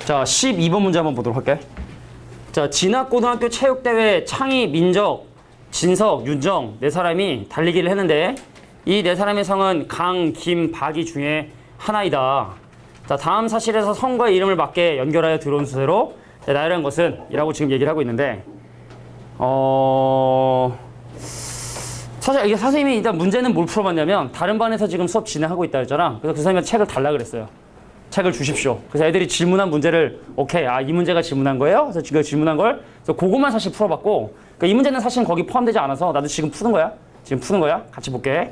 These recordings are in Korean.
자, 12번 문제 한번 보도록 할게. 자, 진학고등학교 체육대회 창희, 민적, 진석, 윤정 네 사람이 달리기를 했는데 이 네 사람의 성은 강, 김, 박이 중에 하나이다. 자, 다음 사실에서 성과 이름을 맞게 연결하여 들어온 수세로 나열한 것은 이라고 지금 얘기를 하고 있는데 사실 이게 선생님이 일단 문제는 뭘 풀어봤냐면 다른 반에서 지금 수업 진행하고 있다 했잖아. 그래서 그 선생님한테 책을 달라 그랬어요. 책을 주십시오. 그래서 애들이 질문한 문제를 오케이, 이 문제가 질문한 거예요? 그래서 지금 질문한 걸 그래서 그것만 사실 풀어봤고 그러니까 이 문제는 사실 거기 포함되지 않아서 나도 지금 푸는 거야. 지금 푸는 거야. 같이 볼게.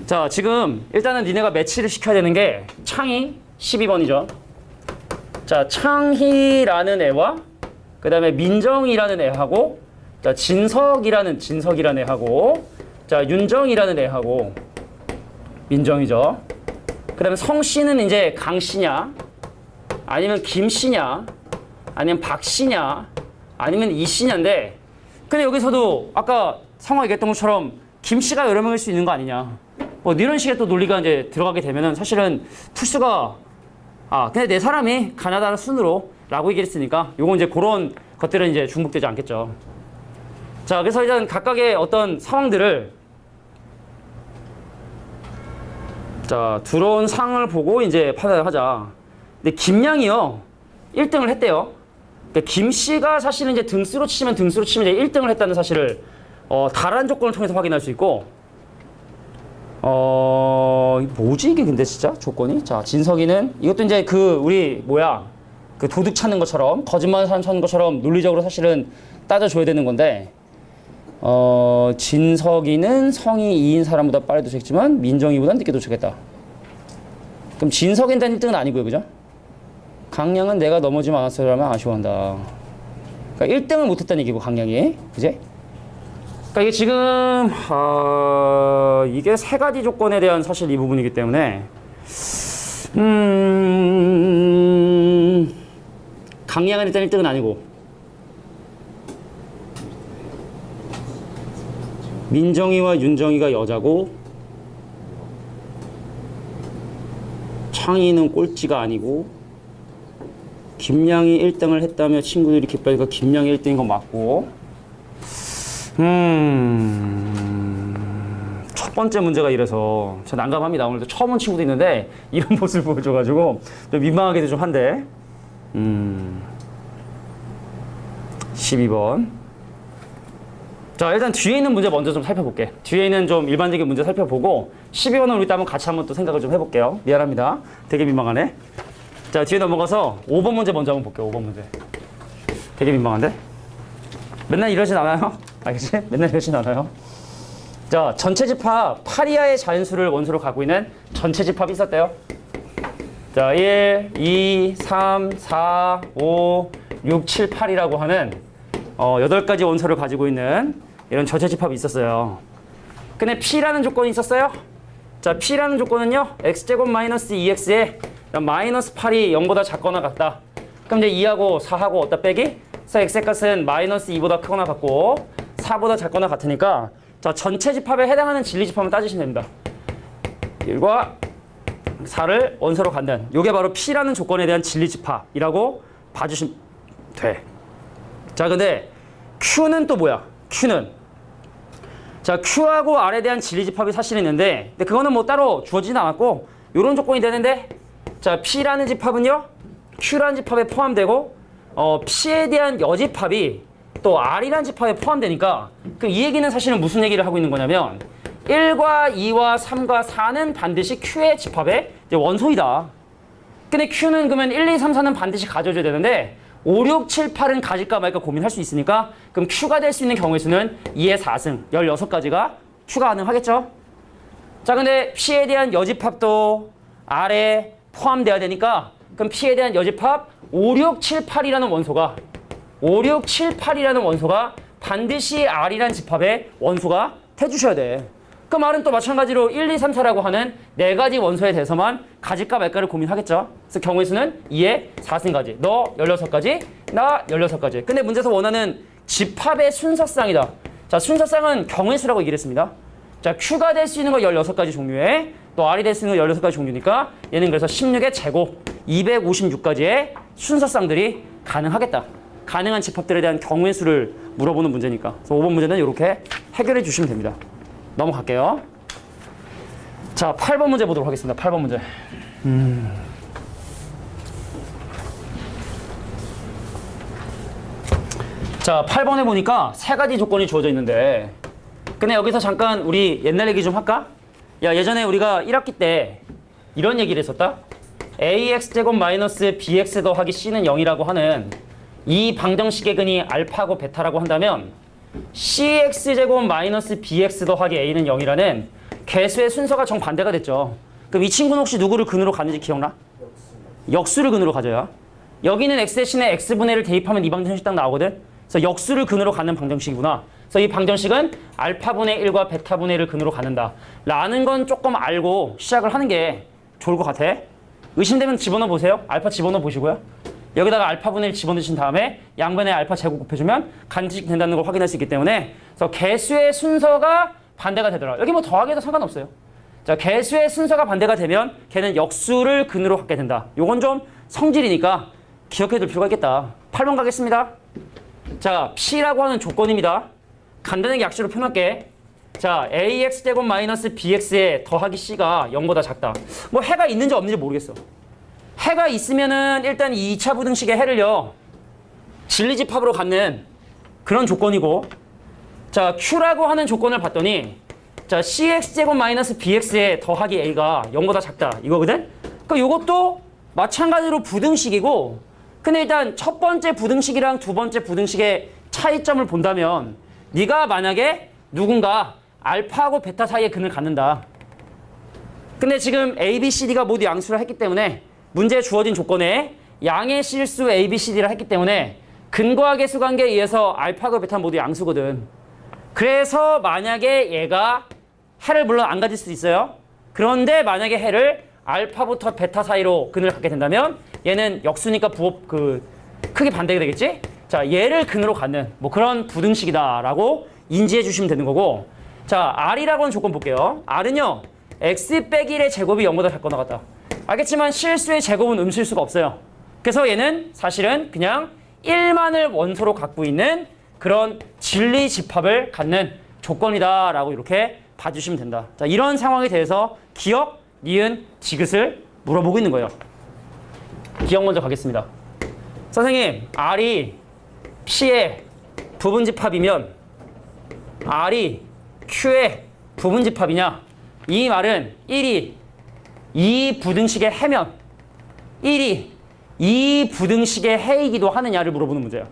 자, 지금 일단은 니네가 매치를 시켜야 되는 게 창희 12번이죠. 자, 창희라는 애와 그 다음에 민정이라는 애하고 자, 진석이라는 애하고 자, 윤정이라는 애하고 민정이죠. 그 다음에 성씨는 이제 강씨냐 아니면 김씨냐 아니면 박씨냐 아니면 이씨냐인데 근데 여기서도 아까 상호 얘기했던 것처럼 김씨가 여러 명일 수 있는 거 아니냐 뭐 이런 식의 또 논리가 이제 들어가게 되면은 사실은 풀수가 근데 네 사람이 가나다라 순으로 라고 얘기했으니까 요건 이제 그런 것들은 이제 중복되지 않겠죠. 자, 그래서 일단 각각의 어떤 상황들을 자, 들어온 상을 보고 이제 판단을 하자. 근데 김양이요 1등을 했대요. 그러니까 김씨가 사실은 이제 등수로 치면 이제 1등을 했다는 사실을 다른 조건을 통해서 확인할 수 있고 뭐지 이게 근데 진짜 조건이? 자, 진석이는 이것도 이제 우리 그 도둑 찾는 것처럼 거짓말 찾는 것처럼 논리적으로 사실은 따져줘야 되는 건데 진석이는 성이 2인 사람보다 빨리 도착했지만 민정이보다 늦게 도착했다. 그럼 진석인 단 1등은 아니고요, 그죠? 강량은 내가 넘어지지 않았어라면 아쉬워한다. 그러니까 1등을 못했다는 얘기고 강량이, 그지? 그러니까 이게 지금 이게 세 가지 조건에 대한 사실 이 부분이기 때문에 강량은 일단 1등은 아니고 민정이와 윤정이가 여자고 창희는 꼴찌가 아니고 김양이 1등을 했다며 친구들이 기뻐하니까 김양이 1등인 건 맞고 첫 번째 문제가 이래서 저 난감합니다. 오늘도 처음 온 친구도 있는데 이런 모습을 보여줘가지고 좀 민망하기도 좀 한데 12번 자, 일단 뒤에 있는 문제 먼저 좀 살펴볼게. 뒤에 있는 좀 일반적인 문제 살펴보고 12번은 우리 또 같이 한번 또 생각을 좀 해볼게요. 미안합니다. 되게 민망하네. 자, 뒤에 넘어가서 5번 문제 먼저 한번 볼게요. 5번 문제. 되게 민망한데? 맨날 이러진 않아요? 알겠지? 맨날 이러진 않아요? 자, 전체 집합 8이하의 자연수를 원소로 갖고 있는 전체 집합이 있었대요. 자, 1, 2, 3, 4, 5, 6, 7, 8이라고 하는 8가지 원소를 가지고 있는 이런 전체 집합이 있었어요. 근데 P라는 조건이 있었어요. 자, P라는 조건은요. X제곱 마이너스 2X에 마이너스 8이 0보다 작거나 같다. 그럼 이제 2하고 4하고 어디다 빼기? 그래서 X의 값은 마이너스 2보다 크거나 같고 4보다 작거나 같으니까 자, 전체 집합에 해당하는 진리 집합을 따지시면 됩니다. 1과 4를 원소로 갖는 이게 바로 P라는 조건에 대한 진리 집합이라고 봐주시면 돼. 자, 근데 Q는 또 뭐야? Q는 자, Q하고 R에 대한 진리 집합이 사실 있는데 근데 그거는 뭐 따로 주어지진 않았고 이런 조건이 되는데 자, P라는 집합은요 Q라는 집합에 포함되고 P에 대한 여집합이 또 R이라는 집합에 포함되니까 이 얘기는 사실은 무슨 얘기를 하고 있는 거냐면 1과 2와 3과 4는 반드시 Q의 집합의 원소이다. 근데 Q는 그러면 1, 2, 3, 4는 반드시 가져줘야 되는데 5, 6, 7, 8은 가질까 말까 고민할 수 있으니까 그럼 Q가 될 수 있는 경우의 수는 2의 4승 16가지가 Q가 가능하겠죠. 자, 근데 P에 대한 여집합도 R에 포함돼야 되니까 그럼 P에 대한 여집합 5, 6, 7, 8이라는 원소가 5, 6, 7, 8이라는 원소가 반드시 R이라는 집합의 원소가 돼주셔야 돼. 그 말은 또 마찬가지로 1, 2, 3, 4라고 하는 4가지 원소에 대해서만 가질까 말까를 고민하겠죠. 그래서 경우의 수는 2의 4승까지. 너 16가지, 나 16가지. 근데 문제에서 원하는 집합의 순서쌍이다. 자, 순서쌍은 경우의 수라고 얘기를 했습니다. 자, Q가 될 수 있는 거 16가지 종류에 또 R이 될 수 있는 거 16가지 종류니까 얘는 그래서 16의 제곱 256가지의 순서쌍들이 가능하겠다. 가능한 집합들에 대한 경우의 수를 물어보는 문제니까. 그래서 5번 문제는 이렇게 해결해 주시면 됩니다. 넘어갈게요. 자, 8번 문제 보도록 하겠습니다. 8번 문제. 자, 8번에 보니까 세 가지 조건이 주어져 있는데, 근데 여기서 잠깐 우리 옛날 얘기 좀 할까? 야, 예전에 우리가 1학기 때 이런 얘기를 했었다. ax제곱 마이너스 bx 더하기 c는 0이라고 하는 이 방정식의 근이 알파고 베타라고 한다면 cx제곱 마이너스 bx 더하기 a는 0이라는 개수의 순서가 정반대가 됐죠. 그럼 이 친구는 혹시 누구를 근으로 가는지 기억나? 역수를 근으로 가져요. 여기는 x 대신에 x분의 1을 대입하면 이 방정식 딱 나오거든. 그래서 역수를 근으로 가는 방정식이구나. 그래서 이 방정식은 알파분의 1과 베타분의 1을 근으로 갖는다. 라는 건 조금 알고 시작을 하는 게 좋을 것 같아. 의심되면 집어넣어 보세요. 알파 집어넣어 보시고요. 여기다가 알파분의 1 집어넣으신 다음에 양변에 알파 제곱 곱해주면 간식 된다는 걸 확인할 수 있기 때문에 그래서 개수의 순서가 반대가 되더라. 여기 뭐 더하기 해도 상관없어요. 자, 개수의 순서가 반대가 되면 걔는 역수를 근으로 갖게 된다. 요건 좀 성질이니까 기억해둘 필요가 있겠다. 8번 가겠습니다. 자, P라고 하는 조건입니다. 간단하게 약식으로 표현할게. 자, AX제곱 마이너스 BX의 더하기 C가 0보다 작다. 뭐 해가 있는지 없는지 모르겠어. 해가 있으면은 일단 이 2차 부등식의 해를요, 진리집합으로 갖는 그런 조건이고, 자, Q라고 하는 조건을 봤더니, 자, CX제곱 마이너스 BX의 더하기 A가 0보다 작다. 이거거든? 그러니까 이것도 마찬가지로 부등식이고, 근데 일단 첫 번째 부등식이랑 두 번째 부등식의 차이점을 본다면 네가 만약에 누군가 알파하고 베타 사이의 근을 갖는다. 근데 지금 A, B, C, D가 모두 양수를 했기 때문에 문제에 주어진 조건에 양의 실수 A, B, C, D를 했기 때문에 근과 계수 관계에 의해서 알파하고 베타는 모두 양수거든. 그래서 만약에 얘가 해를 물론 안 가질 수도 있어요. 그런데 만약에 해를 알파부터 베타 사이로 근을 갖게 된다면 얘는 역수니까 크게 반대가 되겠지? 자, 얘를 근으로 갖는 뭐 그런 부등식이다라고 인지해 주시면 되는 거고, 자, R이라고 하는 조건 볼게요. R은요, x 빼기 1의 제곱이 0보다 작거나 같다. 알겠지만 실수의 제곱은 음실수가 없어요. 그래서 얘는 사실은 그냥 1만을 원소로 갖고 있는 그런 진리 집합을 갖는 조건이다라고 이렇게 봐주시면 된다. 자, 이런 상황에 대해서 기억, 니은, 지읒을 물어보고 있는 거예요. 기억 먼저 가겠습니다. 선생님, R이 P의 부분집합이면 R이 Q의 부분집합이냐? 이 말은 1이 이 부등식의 해면 1이 이 부등식의 해이기도 하느냐를 물어보는 문제예요.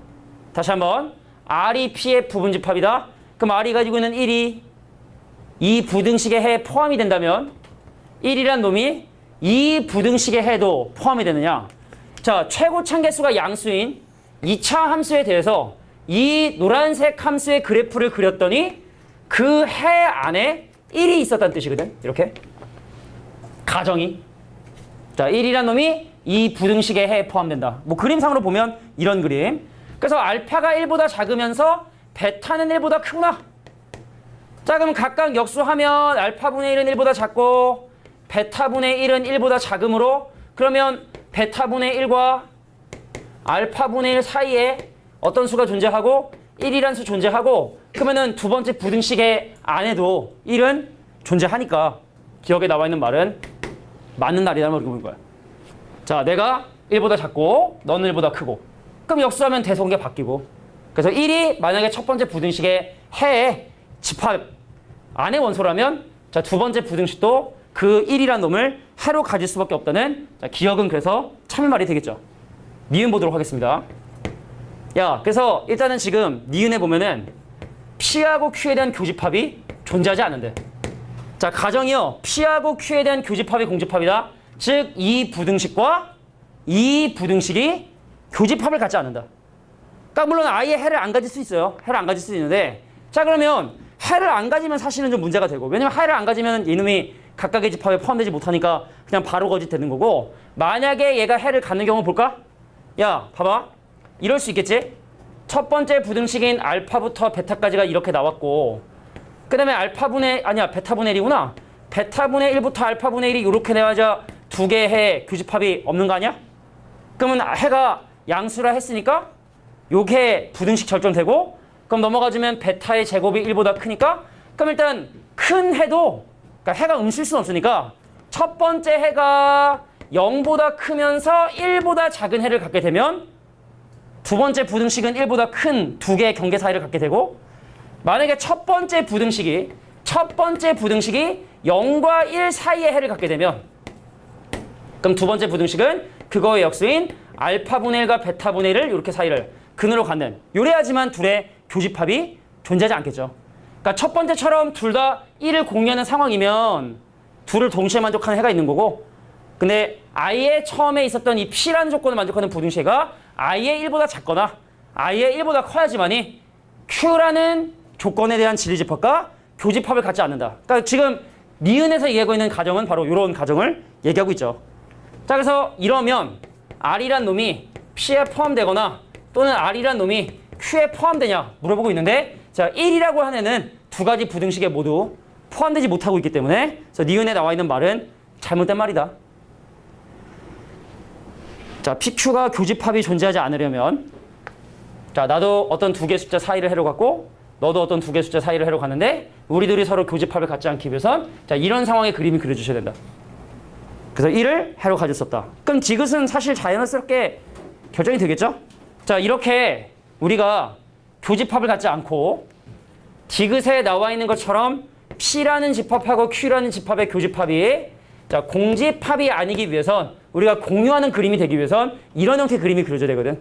다시 한번, R이 P의 부분집합이다. 그럼 R이 가지고 있는 1이 이 부등식의 해에 포함이 된다면 1이란 놈이 이 부등식의 해도 포함이 되느냐? 자, 최고참 개수가 양수인 2차 함수에 대해서 이 노란색 함수의 그래프를 그렸더니 그 해 안에 1이 있었다는 뜻이거든. 이렇게 가정이, 자, 1이란 놈이 이 부등식의 해에 포함된다. 뭐 그림상으로 보면 이런 그림. 그래서 알파가 1보다 작으면서 베타는 1보다 크구나. 자, 그럼 각각 역수하면 알파분의 1은 1보다 작고 베타분의 1은 1보다 작으므로, 그러면 베타분의 1과 알파분의 1 사이에 어떤 수가 존재하고 1이란 수 존재하고, 그러면은 두 번째 부등식의 안에도 1은 존재하니까 기억에 나와 있는 말은 맞는 날이라는 걸 보는 거야. 자, 내가 1보다 작고 너는 1보다 크고, 그럼 역수하면 대소관계 바뀌고, 그래서 1이 만약에 첫 번째 부등식의 해의 집합 안의 원소라면, 자, 두 번째 부등식도 그 1이란 놈을 해로 가질 수밖에 없다는, 자, 기억은 그래서 참을 말이 되겠죠. 니은 보도록 하겠습니다. 야, 그래서 일단은 지금 니은에 보면은 P하고 Q에 대한 교집합이 존재하지 않는데, 자, 가정이요, P하고 Q에 대한 교집합이 공집합이다. 즉 이 부등식과 이 부등식이 교집합을 갖지 않는다. 그러니까 물론 아예 해를 안 가질 수 있어요. 해를 안 가질 수 있는데, 자, 그러면 해를 안 가지면 사실은 좀 문제가 되고, 왜냐면 해를 안 가지면 이놈이 각각의 집합에 포함되지 못하니까 그냥 바로 거짓되는 거고, 만약에 얘가 해를 갖는 경우 볼까? 야, 봐봐. 이럴 수 있겠지? 첫 번째 부등식인 알파부터 베타까지가 이렇게 나왔고, 그 다음에 베타분의 1이구나. 베타분의 1부터 알파분의 1이 이렇게 내야자 두 개의 해 교집합이 없는 거 아니야? 그러면 해가 양수라 했으니까 요게 부등식 결정되고 그럼 넘어가주면 베타의 제곱이 1보다 크니까 그럼 일단 큰 해도 그러니까 해가 음수일 수는 없으니까 첫 번째 해가 0보다 크면서 1보다 작은 해를 갖게 되면 두 번째 부등식은 1보다 큰 두 개의 경계 사이를 갖게 되고 만약에 첫 번째 부등식이 0과 1 사이의 해를 갖게 되면 그럼 두 번째 부등식은 그거의 역수인 알파분의 1과 베타분의 1을 이렇게 사이를 근으로 갖는 요래야지만 둘의 교집합이 존재하지 않겠죠. 그러니까 첫 번째처럼 둘 다 1을 공유하는 상황이면 둘을 동시에 만족하는 해가 있는 거고 근데 아예 처음에 있었던 이 P라는 조건을 만족하는 부등식가 아예 1보다 작거나 아예 1보다 커야지만이 Q라는 조건에 대한 진리집합과 교집합을 갖지 않는다. 그러니까 지금 니은에서 얘기하고 있는 가정은 바로 이런 가정을 얘기하고 있죠. 자, 그래서 이러면 R이란 놈이 P에 포함되거나 또는 R이란 놈이 Q에 포함되냐 물어보고 있는데 자, 1이라고 하는 애는 두 가지 부등식에 모두 포함되지 못하고 있기 때문에 그래서 니은에 나와 있는 말은 잘못된 말이다. 자, PQ가 교집합이 존재하지 않으려면 자, 나도 어떤 두 개 숫자 사이를 해로 갖고 너도 어떤 두 개 숫자 사이를 해로 가는데 우리들이 서로 교집합을 갖지 않기 위해선 자, 이런 상황의 그림이 그려주셔야 된다. 그래서 1을 해로 가질 수 없다. 그럼 디귿은 사실 자연스럽게 결정이 되겠죠? 자, 이렇게 우리가 교집합을 갖지 않고 디귿에 나와 있는 것처럼 P라는 집합하고 Q라는 집합의 교집합이 자, 공집합이 아니기 위해선 우리가 공유하는 그림이 되기 위해선 이런 형태의 그림이 그려져야 되거든.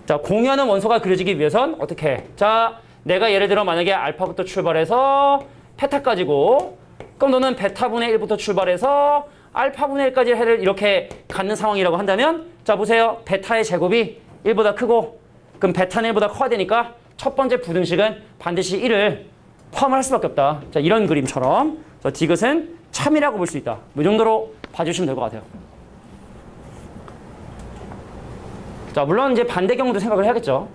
자, 공유하는 원소가 그려지기 위해선 어떻게 해? 자, 내가 예를 들어 만약에 알파부터 출발해서 페타까지고 그럼 너는 베타분의 1부터 출발해서 알파분의 1까지 해를 이렇게 갖는 상황이라고 한다면 자, 보세요. 베타의 제곱이 1보다 크고 그럼 베타는 1보다 커야 되니까 첫 번째 부등식은 반드시 1을 포함을 할 수밖에 없다. 자, 이런 그림처럼 디귿은 참이라고 볼 수 있다. 이 정도로 봐주시면 될 것 같아요. 자, 물론 이제 반대 경우도 생각을 해야겠죠.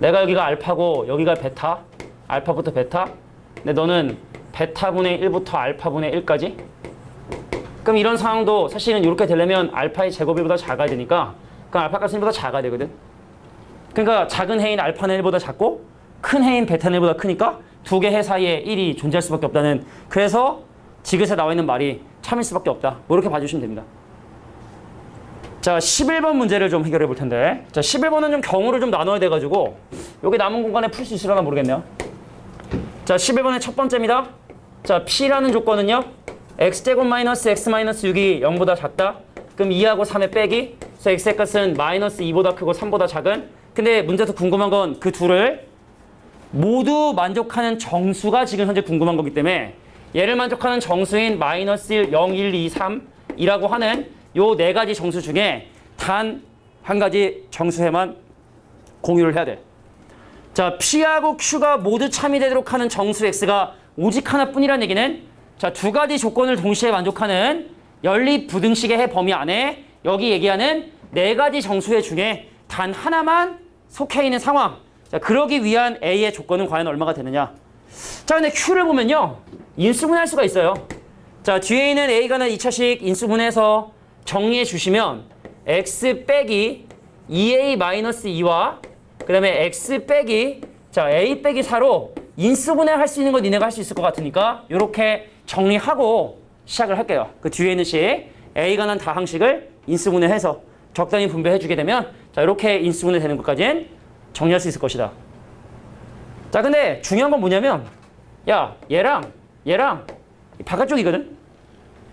내가 여기가 알파고 여기가 베타, 알파부터 베타. 근데 너는 베타분의 1부터 알파분의 1까지. 그럼 이런 상황도 사실은 이렇게 되려면 알파의 제곱이 1보다 작아야 되니까 그럼 알파 값은 1보다 작아야 되거든. 그러니까 작은 해인 알파는 1보다 작고 큰 해인 베타는 1보다 크니까 두 개 해 사이에 1이 존재할 수밖에 없다는 그래서 디귿에 나와 있는 말이 참일 수밖에 없다. 뭐 이렇게 봐주시면 됩니다. 자, 11번 문제를 좀 해결해 볼 텐데 자, 11번은 좀 경우를 좀 나눠야 돼가지고 여기 남은 공간에 풀 수 있으려나 모르겠네요. 자, 11번의 첫 번째입니다. 자, P라는 조건은요. x제곱 마이너스 x 마이너스 6이 0보다 작다. 그럼 2하고 3의 빼기. 그래서 x의 값은 마이너스 2보다 크고 3보다 작은. 근데 문제에서 궁금한 건 그 둘을 모두 만족하는 정수가 지금 현재 궁금한 거기 때문에 얘를 만족하는 정수인 마이너스 1, 0, 1, 2, 3이라고 하는 요 네 가지 정수 중에 단 한 가지 정수에만 공유를 해야 돼. 자, P하고 Q가 모두 참이 되도록 하는 정수 X가 오직 하나뿐이라는 얘기는 자, 두 가지 조건을 동시에 만족하는 연립 부등식의 해 범위 안에 여기 얘기하는 네 가지 정수의 중에 단 하나만 속해 있는 상황. 자, 그러기 위한 A의 조건은 과연 얼마가 되느냐. 자, 근데 Q를 보면요. 인수분해할 수가 있어요. 자, 뒤에 있는 A가는 2차식 인수분해해서 정리해 주시면 X 빼기 2A-2와 그 다음에 X 빼기 자, A 빼기 4로 인수분해 할 수 있는 거 니네가 할 수 있을 것 같으니까 이렇게 정리하고 시작을 할게요. 그 뒤에 있는 식 A가 난 다항식을 인수분해해서 적당히 분배해 주게 되면 자, 이렇게 인수분해 되는 것까지는 정리할 수 있을 것이다. 자, 근데 중요한 건 뭐냐면 야, 얘랑 바깥쪽이거든.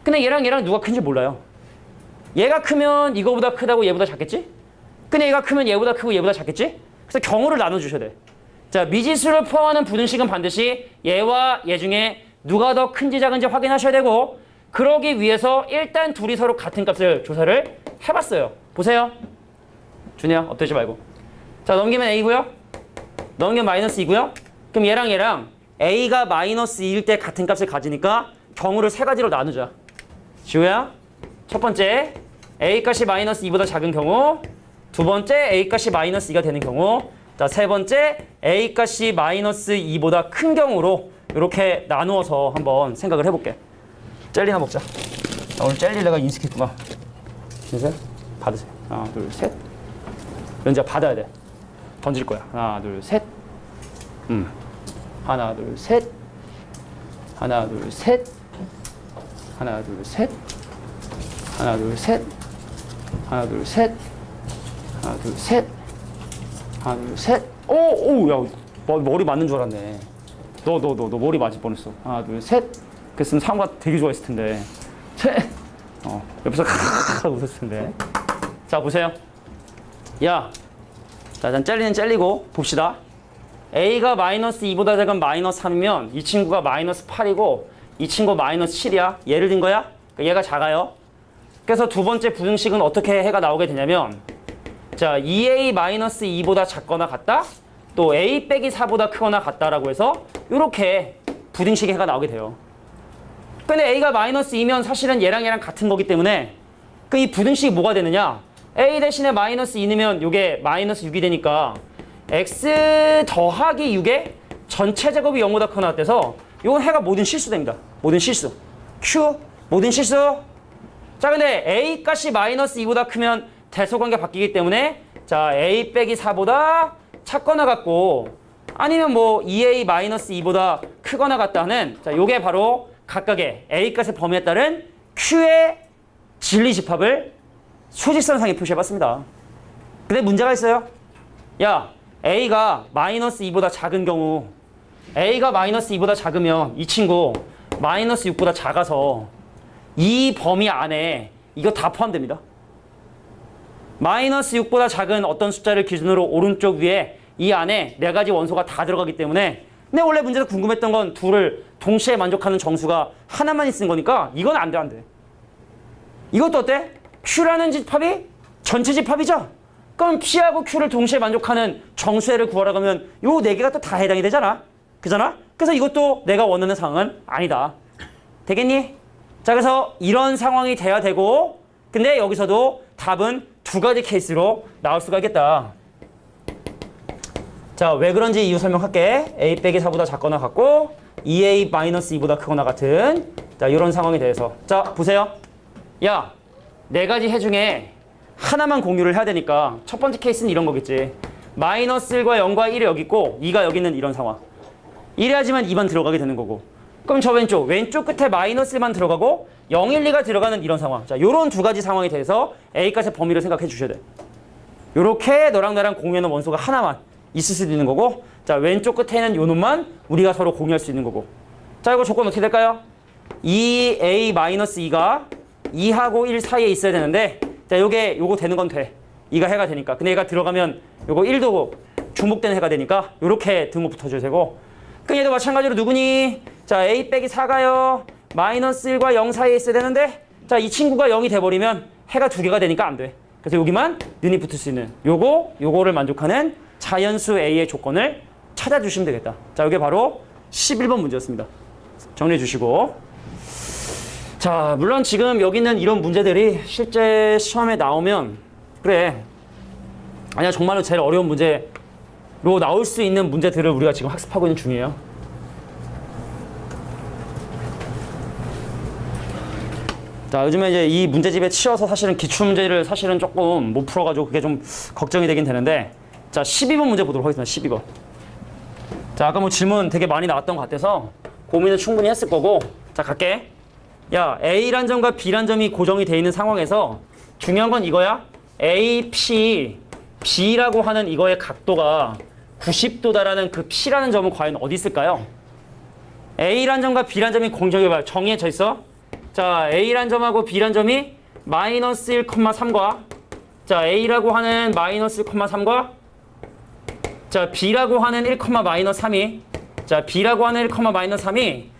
근데 얘랑 누가 큰지 몰라요. 얘가 크면 이거보다 크다고 얘보다 작겠지? 근데 얘가 크면 얘보다 크고 얘보다 작겠지? 그래서 경우를 나눠주셔야 돼. 자, 미지수를 포함하는 부등식은 반드시 얘와 얘 중에 누가 더 큰지 작은지 확인하셔야 되고 그러기 위해서 일단 둘이 서로 같은 값을 조사를 해봤어요. 보세요. 준이야, 엎드리지 말고. 자, 넘기면 A고요. 넘기면 마이너스 2고요. 그럼 얘랑 A가 마이너스 2일 때 같은 값을 가지니까 경우를 세 가지로 나누자. 지우야, 첫 번째 A 값이 마이너스 2보다 작은 경우, 두 번째 A 값이 마이너스 2가 되는 경우, 자, 세 번째 A 값이 마이너스 2보다 큰 경우로 이렇게 나누어서 한번 생각을 해볼게. 젤리 하나 먹자. 오늘 젤리 내가 인식했구나. 보세요. 받으세요. 하나, 둘, 셋. 연지야 받아야 돼. 던질 거야. 하나, 둘, 셋. 하나, 둘, 셋. 하나, 둘, 셋. 하나, 둘, 셋. 하나, 둘, 셋. 하나, 둘, 셋. 하나, 둘, 셋. 하나, 둘, 셋. 오, 야, 머리 맞는 줄 알았네. 너 머리 맞을 뻔했어. 하나, 둘, 셋. 그랬으면 상우가 되게 좋아했을 텐데. 셋. 옆에서 하고 웃었을 텐데. 자, 보세요. 야, 자, 일단 젤리는 젤리고 봅시다. A가 마이너스 2보다 작은 마이너스 3이면 이 친구가 마이너스 8이고 이 친구 마이너스 7이야. 얘를 든 거야? 얘가 작아요. 그래서 두 번째 부등식은 어떻게 해가 나오게 되냐면 자, 2A 마이너스 2보다 작거나 같다? 또 A 빼기 4보다 크거나 같다라고 해서 이렇게 부등식의 해가 나오게 돼요. 근데 A가 마이너스 2면 사실은 얘랑 같은 거기 때문에 그 이 부등식이 뭐가 되느냐? A 대신에 마이너스 2 넣으면 이게 마이너스 6이 되니까 x 더하기 6의 전체 제곱이 0보다 크거나 같아서 이건 해가 모든 실수됩니다. 모든 실수. Q 모든 실수. 자, 근데 A 값이 마이너스 2보다 크면 대소관계 바뀌기 때문에 자, A 빼기 4보다 작거나 같고 아니면 뭐 2A 마이너스 2보다 크거나 같다는 자, 요게 바로 각각의 A 값의 범위에 따른 Q의 진리집합을 수직선상에 표시해봤습니다. 근데 문제가 있어요. 야, A가 마이너스 2보다 작은 경우 A가 마이너스 2보다 작으면 이 친구 마이너스 6보다 작아서 이 범위 안에 이거 다 포함됩니다. 마이너스 6보다 작은 어떤 숫자를 기준으로 오른쪽 위에 이 안에 네 가지 원소가 다 들어가기 때문에 근데 원래 문제에서 궁금했던 건 둘을 동시에 만족하는 정수가 하나만 있는 거니까 이건 안 돼. 이것도 어때? Q라는 집합이 전체 집합이죠? 그럼 P하고 Q를 동시에 만족하는 정수해를 구하라고 하면 요 네 개가 또 다 해당이 되잖아. 그잖아? 그래서 이것도 내가 원하는 상황은 아니다. 되겠니? 자, 그래서 이런 상황이 돼야 되고 근데 여기서도 답은 두 가지 케이스로 나올 수가 있겠다. 자, 왜 그런지 이유 설명할게. A 빼기 4보다 작거나 같고 2A 마이너스 2보다 크거나 같은 자, 이런 상황에 대해서 자, 보세요. 야, 네 가지 해 중에 하나만 공유를 해야 되니까 첫 번째 케이스는 이런 거겠지. 마이너스 1과 0과 1이 여기 있고 2가 여기 있는 이런 상황. 이래야지만 2만 들어가게 되는 거고 그럼 저 왼쪽 끝에 마이너스 1만 들어가고 0, 1, 2가 들어가는 이런 상황. 자, 요런 두 가지 상황에 대해서 A값의 범위를 생각해 주셔야 돼. 요렇게 너랑 나랑 공유하는 원소가 하나만 있을 수도 있는 거고 자, 왼쪽 끝에 있는 요 놈만 우리가 서로 공유할 수 있는 거고 자, 이거 조건 어떻게 될까요? 2A-2가 2하고 1 사이에 있어야 되는데 자, 요거 되는 건 돼. 2가 해가 되니까. 근데 얘가 들어가면 요거 1도 중복되는 해가 되니까 요렇게 등호 붙어줘야 되고 그 얘도 마찬가지로 누구니? 자, A 빼기 4가요. 마이너스 1과 0 사이에 있어야 되는데 자, 이 친구가 0이 돼버리면 해가 두 개가 되니까 안 돼. 그래서 여기만 눈이 붙을 수 있는 요거를 만족하는 자연수 A의 조건을 찾아주시면 되겠다. 자, 이게 바로 11번 문제였습니다. 정리해 주시고 자, 물론 지금 여기 있는 이런 문제들이 실제 시험에 나오면 그래 아니야 정말로 제일 어려운 문제로 나올 수 있는 문제들을 우리가 지금 학습하고 있는 중이에요. 자, 요즘에 이제 이 문제집에 치여서 사실은 기출문제를 사실은 조금 못 풀어가지고 그게 좀 걱정이 되긴 되는데 자, 12번 문제 보도록 하겠습니다. 12번. 자, 아까 뭐 질문 되게 많이 나왔던 것 같아서 고민을 충분히 했을 거고 자, 갈게. 야, A란 점과 B란 점이 고정이 돼 있는 상황에서 중요한 건 이거야. AP, B라고 하는 이거의 각도가 90도다라는 그 P라는 점은 과연 어디 있을까요? A란 점과 B란 점이 공정이 정의해져 있어. 자, A란 점하고 B란 점이 마이너스 1,3과 자, A라고 하는 마이너스 1,3과 자, B라고 하는 1,-3이 자, B라고 하는 1,-3이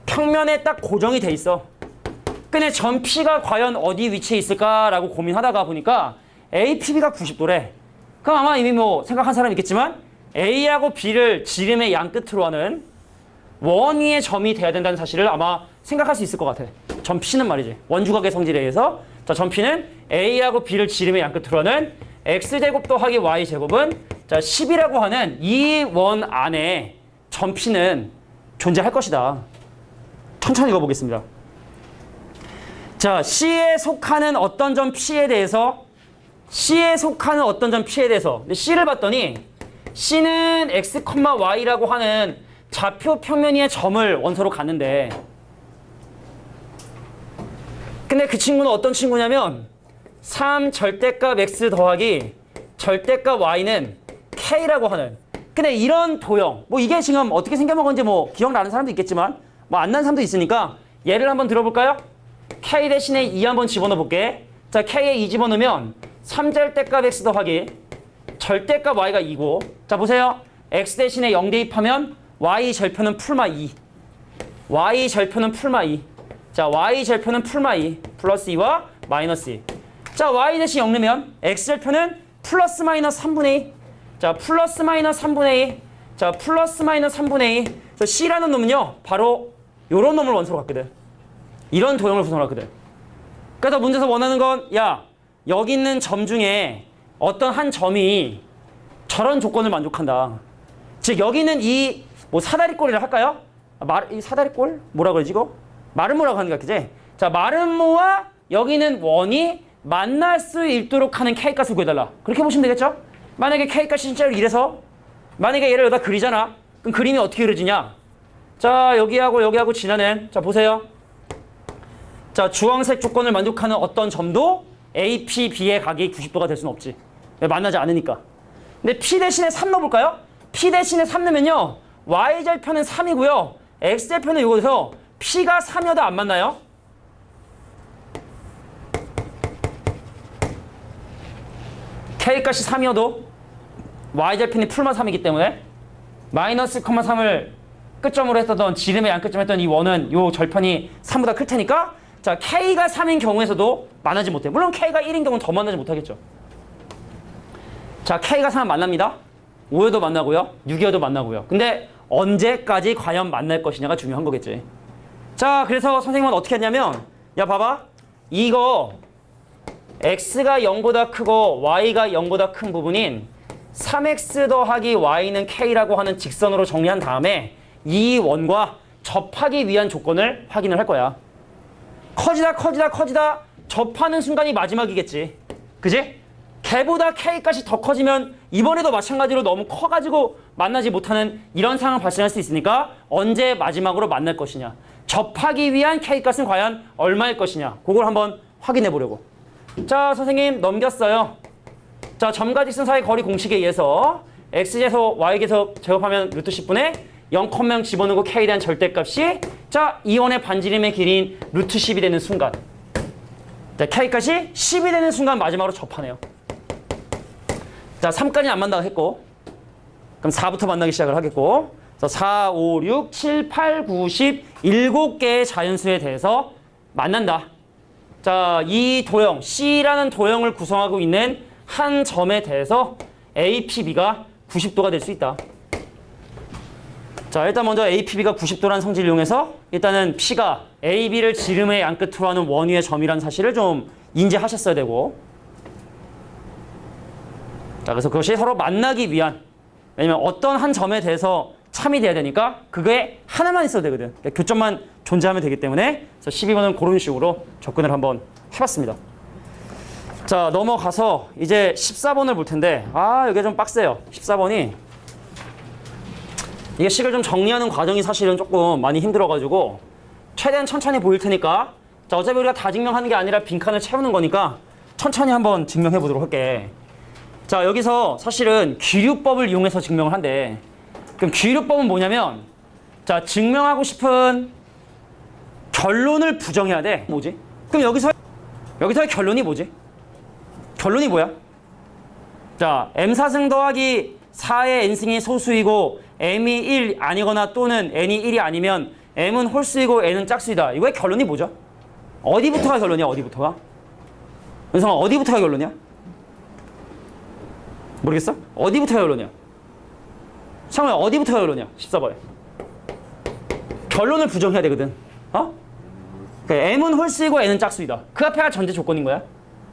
평면에 딱 고정이 돼 있어. 근데 점 P가 과연 어디 위치에 있을까라고 고민하다가 보니까 APB가 90도래. 그럼 아마 이미 뭐 생각한 사람 있겠지만 A하고 B를 지름의 양 끝으로 하는 원위의 점이 돼야 된다는 사실을 아마 생각할 수 있을 것 같아. 점 P는 말이지. 원주각의 성질에 의해서 자, 점 P는 A하고 B를 지름의 양 끝으로 하는 X제곱 더하기 Y제곱은 자, 10이라고 하는 이 원 안에 점 P는 존재할 것이다. 천천히 읽어보겠습니다. 자, C에 속하는 어떤 점 P에 대해서 C에 속하는 어떤 점 P에 대해서. 근데 C를 봤더니 C는 x, y라고 하는 좌표 평면 위의 점을 원소로 갖는데, 근데 그 친구는 어떤 친구냐면 3 절대값 x 더하기 절대값 y는 k라고 하는. 근데 이런 도형, 뭐 이게 지금 어떻게 생겨먹었는지 뭐 기억나는 사람도 있겠지만 뭐 안 나는 사람도 있으니까 얘를 한번 들어볼까요? k 대신에 2 한번 집어넣어 볼게. 자, k에 2 집어넣으면 3절대값 x 더하기 절대값 y가 2고, 자 보세요. x 대신에 0 대입하면 y 절편은 풀마 2. y 절편은 풀마 2. 자, y 절편은 풀마 2. 플러스 2와 마이너스 2. 자, y 대신 0 넣으면 x 절편은 플러스 마이너스 3분의 2. 자, 플러스 마이너스 3분의 2. 자, 플러스 마이너스 3분의 2. 그래서 C라는 놈은요, 바로 요런 놈을 원소로 갖거든. 이런 도형을 구성을 하거든. 그래서 문제에서 원하는 건, 야, 여기 있는 점 중에 어떤 한 점이 저런 조건을 만족한다. 즉, 여기는 이, 뭐 사다리꼴이라 할까요? 이 사다리꼴? 뭐라 그러지, 이거? 마름모라고 하는 거 같지? 자, 마름모와 여기는 원이 만날 수 있도록 하는 K값을 구해달라. 그렇게 보시면 되겠죠? 만약에 K값이 진짜로 이래서, 만약에 얘를 여기다 그리잖아. 그럼 그림이 어떻게 그려지냐? 자, 여기하고 지나는, 자, 보세요. 자, 주황색 조건을 만족하는 어떤 점도 A, P, B의 각이 90도가 될 수는 없지. 왜? 만나지 않으니까. 근데 P 대신에 3 넣어볼까요? P 대신에 3 넣으면요, Y절편은 3이고요. X절편은 이거에서 P가 3이어도 안 만나요? K값이 3이어도 Y절편이 풀마 3이기 때문에 마이너스, 3을 끝점으로 했던 지름의 양끝점 했던 이 원은 요 절편이 3보다 클 테니까, 자, K가 3인 경우에서도 만나지 못해. 물론 K가 1인 경우는 더 만나지 못하겠죠. 자, K가 3은 만납니다. 5여도 만나고요. 6여도 만나고요. 근데 언제까지 과연 만날 것이냐가 중요한 거겠지. 자, 그래서 선생님은 어떻게 했냐면, 야, 봐봐. 이거 X가 0보다 크고 Y가 0보다 큰 부분인 3X 더하기 Y는 K라고 하는 직선으로 정리한 다음에 이 원과 접하기 위한 조건을 확인을 할 거야. 커지다 접하는 순간이 마지막이겠지. 그지? 걔보다 K값이 더 커지면 이번에도 마찬가지로 너무 커가지고 만나지 못하는 이런 상황 발생할 수 있으니까 언제 마지막으로 만날 것이냐. 접하기 위한 K값은 과연 얼마일 것이냐. 그걸 한번 확인해 보려고. 자, 선생님 넘겼어요. 자, 점과 직선 사이 거리 공식에 의해서 X제곱, Y제곱 제곱하면 루트 10분의 0,0 집어넣고 K에 대한 절대값이, 자, 이 원의 반지름의 길이인 루트 10이 되는 순간, 자, K값이 10이 되는 순간 마지막으로 접하네요. 자, 3까지 안 만나고 했고, 그럼 4부터 만나기 시작을 하겠고, 그래서 4, 5, 6, 7, 8, 9, 10, 7개의 자연수에 대해서 만난다. 자, 이 도형, C라는 도형을 구성하고 있는 한 점에 대해서 A, P, B가 90도가 될 수 있다. 자, 일단 먼저 A, P, B가 90도라는 성질을 이용해서 일단은 P가 A, B를 지름의 양끝으로 하는 원위의 점이라는 사실을 좀 인지하셨어야 되고, 자, 그래서 그것이 서로 만나기 위한, 왜냐면 어떤 한 점에 대해서 참이 돼야 되니까 그게 하나만 있어도 되거든. 그러니까 교점만 존재하면 되기 때문에, 그래서 12번은 그런 식으로 접근을 한번 해봤습니다. 자, 넘어가서 이제 14번을 볼 텐데, 이게 좀 빡세요. 14번이 이게 식을 좀 정리하는 과정이 사실은 조금 많이 힘들어가지고 최대한 천천히 보일 테니까, 자, 어차피 우리가 다 증명하는 게 아니라 빈칸을 채우는 거니까 천천히 한번 증명해 보도록 할게. 자, 여기서 사실은 귀류법을 이용해서 증명을 한대. 그럼 귀류법은 뭐냐면, 자, 증명하고 싶은 결론을 부정해야 돼. 뭐지? 그럼 여기서의 결론이 뭐지? 결론이 뭐야? 자, m4승 더하기 4의 n승이 소수이고 m이 1 아니거나 또는 n이 1이 아니면 m은 홀수이고 n은 짝수이다. 이거의 결론이 뭐죠? 어디부터가 결론이야? 어디부터가? 은성아, 어디부터가 결론이야? 모르겠어? 어디부터가 결론이야? 상호야, 어디부터가 결론이야? 14번에 결론을 부정해야 되거든. m은 홀수이고 n은 짝수이다. 그 앞에가 전제 조건인 거야.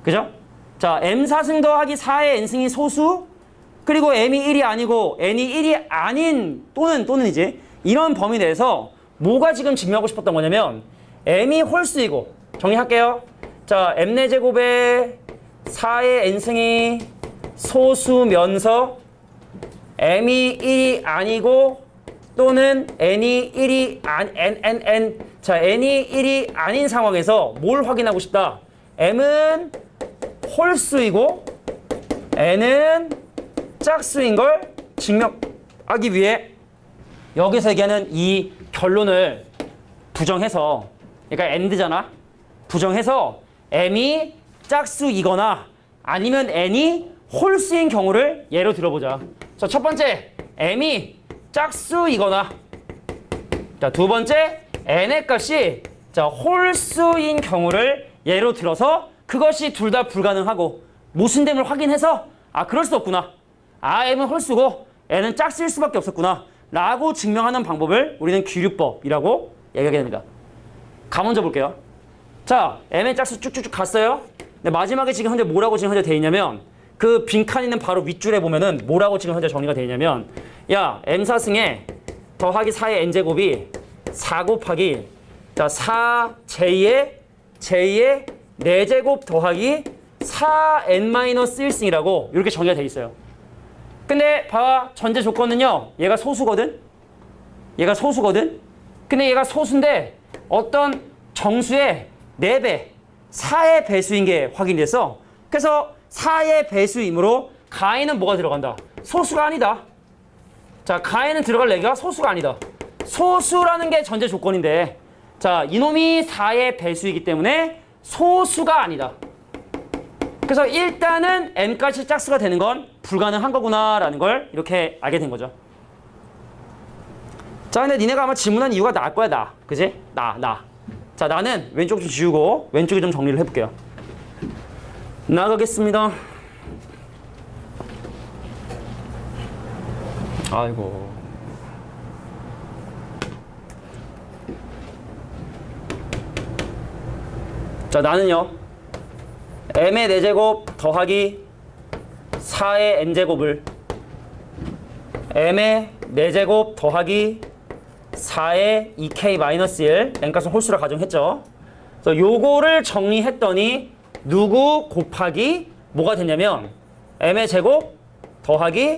그죠? 자, m4승 더하기 4의 n승이 소수, 그리고 m이 1이 아니고 n이 1이 아닌 또는이지, 이런 범위 내에서 뭐가 지금 증명하고 싶었던 거냐면 m이 홀수이고, 정리할게요. 자, m네 제곱에 4의 n승이 소수면서 m이 1이 아니고 또는 n이 1이 자, n이 1이 아닌 상황에서 뭘 확인하고 싶다? m은 홀수이고 n은 짝수인 걸 증명하기 위해 여기서 얘기하는 이 결론을 부정해서, 그러니까 and잖아. 부정해서 m이 짝수이거나 아니면 n이 홀수인 경우를 예로 들어보자. 자, 첫 번째 m이 짝수이거나, 자, 두 번째 n의 값이 자, 홀수인 경우를 예로 들어서 그것이 둘 다 불가능하고 모순됨을 확인해서 아, 그럴 수 없구나. 아, m은 홀수고 n은 짝수일 수밖에 없었구나 라고 증명하는 방법을 우리는 귀류법이라고 얘기하게 됩니다. 가 먼저 볼게요. 자, m의 짝수 쭉쭉쭉 갔어요. 근데 마지막에 지금 현재 뭐라고 지금 현재 돼 있냐면 그 빈칸 있는 바로 윗줄에 보면은 뭐라고 지금 현재 정리가 돼 있냐면 야, m4승에 더하기 4의 n제곱이 4 곱하기 자, 4j의 4제곱 더하기 4n-1승이라고 이렇게 정리가 돼 있어요. 근데 봐봐, 전제 조건은요, 얘가 소수거든? 얘가 소수거든? 근데 얘가 소수인데 어떤 정수의 4배, 4의 배수인 게 확인됐어. 그래서 4의 배수이므로 가에는 뭐가 들어간다? 소수가 아니다. 자, 가에는 들어갈 얘기가 소수가 아니다. 소수라는 게 전제 조건인데, 자, 이놈이 4의 배수이기 때문에 소수가 아니다. 그래서 일단은 n까지 짝수가 되는 건 불가능한 거구나라는 걸 이렇게 알게 된 거죠. 자, 근데 니네가 아마 질문한 이유가 나을 거야, 나. 그지? 나. 자, 나는 왼쪽 좀 지우고 왼쪽에 좀 정리를 해볼게요. 나가겠습니다. 아이고. 자, 나는요, m의 4제곱 더하기 4의 n제곱을 m의 4제곱 더하기 4의 2k-1 n값은 홀수라 가정했죠. 그래서 요거를 정리했더니 누구 곱하기 뭐가 됐냐면 m의 제곱 더하기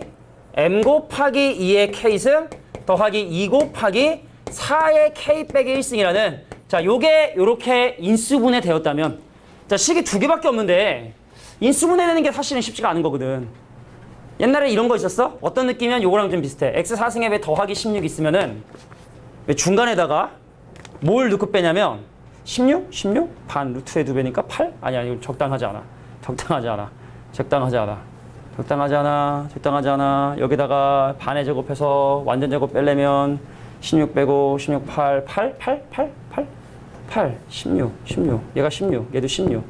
m 곱하기 2의 k승 더하기 2 곱하기 4의 k 빼기 1승이라는 자, 요게 요렇게 인수분해 되었다면 자, 식이 2개밖에 없는데 인수분해되는 게 사실은 쉽지가 않은 거거든. 옛날에 이런 거 있었어? 어떤 느낌이면 요거랑 좀 비슷해. x 4승에 왜 더하기 16 있으면은 왜 중간에다가 뭘 넣고 빼냐면 16? 반 루트의 2배니까 8? 아니 적당하지 않아. 여기다가 반의 제곱해서 완전 제곱 빼려면 16 빼고 16 8 16 얘가 16 얘도 16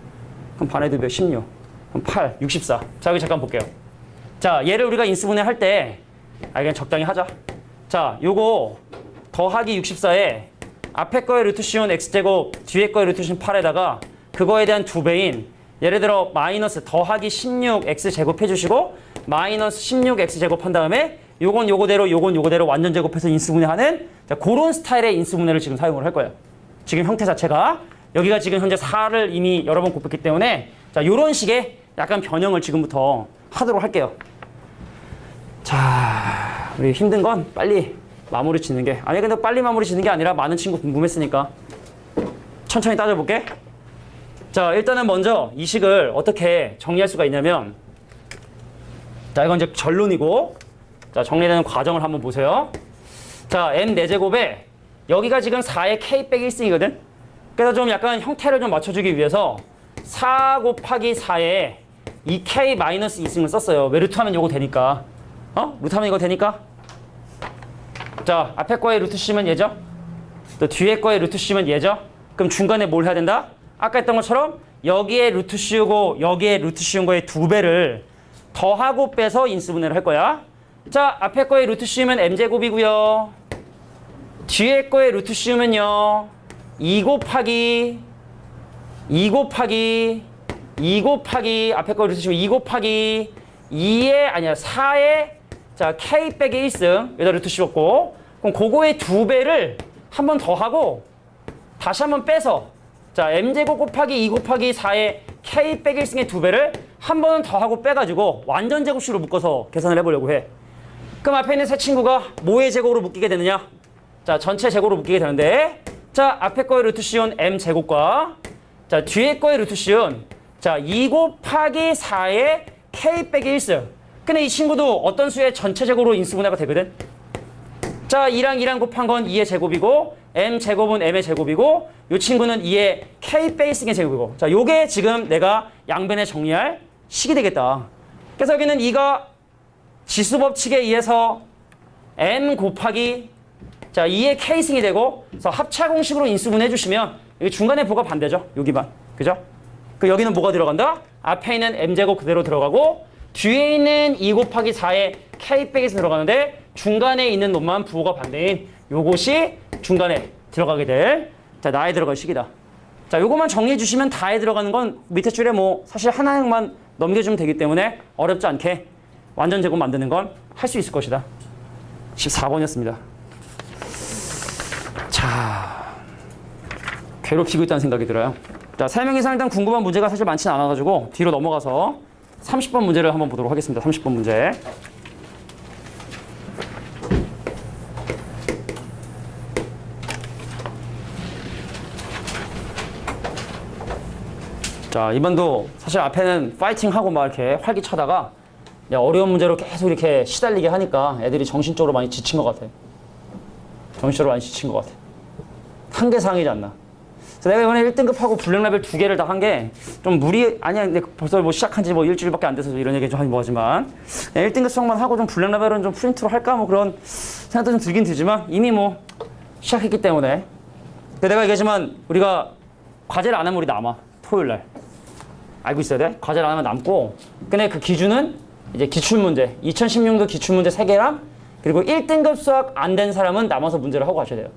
그럼 반의 2배 16 그럼 8 64. 자, 여기 잠깐 볼게요. 자, 얘를 우리가 인수분해 할 때 그냥 적당히 하자. 자, 요거 더하기 64에 앞에 거에 루트 씌운 x제곱 뒤에 거에 루트 씌운 8에다가 그거에 대한 2배인 예를 들어 마이너스 더하기 16 x제곱 해주시고 마이너스 16 x제곱 한 다음에 요건 요거대로 완전 제곱해서 인수분해하는 자, 그런 스타일의 인수분해를 지금 사용을 할 거예요. 지금 형태 자체가 여기가 지금 현재 4를 이미 여러 번 곱했기 때문에 자, 요런 식의 약간 변형을 지금부터 하도록 할게요. 자, 우리 힘든 건 빨리 마무리 짓는 게 아니 근데 빨리 마무리 짓는 게 아니라 많은 친구 궁금했으니까 천천히 따져볼게. 자, 일단은 먼저 이 식을 어떻게 정리할 수가 있냐면 자, 이건 이제 결론이고 자, 정리되는 과정을 한번 보세요. 자, m 4제곱에 여기가 지금 4의 k 빼기 1승이거든. 그래서 좀 약간 형태를 좀 맞춰주기 위해서 4 곱하기 4에 2k-2승을 썼어요. 왜 루트하면 요거 되니까. 루트하면 이거 되니까. 자, 앞에 거에 루트 씌우면 얘죠. 또 뒤에 거에 루트 씌우면 얘죠. 그럼 중간에 뭘 해야 된다? 아까 했던 것처럼 여기에 루트 씌우고 여기에 루트 씌운 거의 2배를 더하고 빼서 인수분해를 할 거야. 자, 앞에 거에 루트 씌우면 m제곱이고요. 뒤에 거에 루트 씌우면요 2 곱하기 앞에 거에 루트 씌우면 2 곱하기 4의 자, k 빼기 1승 여기다 루트 씌웠고 그럼 그거의 2배를 한 번 더 하고 다시 한 번 빼서 자, m제곱 곱하기 2 곱하기 4의 k 빼기 1승의 2배를 한 번은 더하고 빼가지고 완전 제곱식으로 묶어서 계산을 해보려고 해. 그럼 앞에 있는 세 친구가 뭐의 제곱으로 묶이게 되느냐? 자, 전체 제곱으로 묶이게 되는데, 자, 앞에 거의 루트 씌운 m제곱과, 자, 뒤에 거의 루트 씌운, 자, 2 곱하기 4의 k 빼기 1승. 근데 이 친구도 어떤 수의 전체 제곱으로 인수분해가 되거든? 자, 2랑 2랑 곱한 건 2의 제곱이고, m제곱은 m의 제곱이고, 이 친구는 2의 k 빼기 1승의 제곱이고. 자, 요게 지금 내가 양변에 정리할 식이 되겠다. 그래서 여기는 2가 지수 법칙에 의해서 m 곱하기 자 2의 k승이 되고, 그래서 합차 공식으로 인수분해 해주시면 여기 중간에 부가 반대죠. 여기만. 그죠? 그 여기는 뭐가 들어간다? 앞에 있는 m제곱 그대로 들어가고, 뒤에 있는 2 곱하기 4의 k 빼기에서 들어가는데, 중간에 있는 놈만 부호가 반대인 요것이 중간에 들어가게 될, 자, 나에 들어갈 식이다. 자, 요것만 정리해 주시면 다에 들어가는 건 밑에 줄에 뭐 사실 하나만 넘겨주면 되기 때문에 어렵지 않게 완전 제곱 만드는 건 할 수 있을 것이다. 14번이었습니다. 자, 괴롭히고 있다는 생각이 들어요. 자, 3명 이상 일단 궁금한 문제가 사실 많지는 않아가지고 뒤로 넘어가서 30번 문제를 한번 보도록 하겠습니다. 30번 문제. 자, 이번도 사실 앞에는 파이팅하고 막 이렇게 활기차다가 어려운 문제로 계속 이렇게 시달리게 하니까 애들이 정신적으로 많이 지친 것 같아. 정신적으로 많이 지친 것 같아. 한계사항이지 않나. 그래서 내가 이번에 1등급하고 블랙라벨 2개를 다 한 게 좀 무리, 아니야, 근데 벌써 뭐 시작한 지 뭐 일주일밖에 안 돼서 이런 얘기 좀 하긴 뭐하지만, 1등급 수학만 하고 좀 블랙라벨은 좀 프린트로 할까? 뭐 그런 생각도 좀 들긴 들지만, 이미 뭐 시작했기 때문에. 근데 내가 얘기하지만, 우리가 과제를 안 하면 우리 남아. 토요일날. 알고 있어야 돼? 과제를 안 하면 남고, 근데 그 기준은 이제 기출문제, 2016년도 기출문제 3개랑, 그리고 1등급 수학 안 된 사람은 남아서 문제를 하고 가셔야 돼요.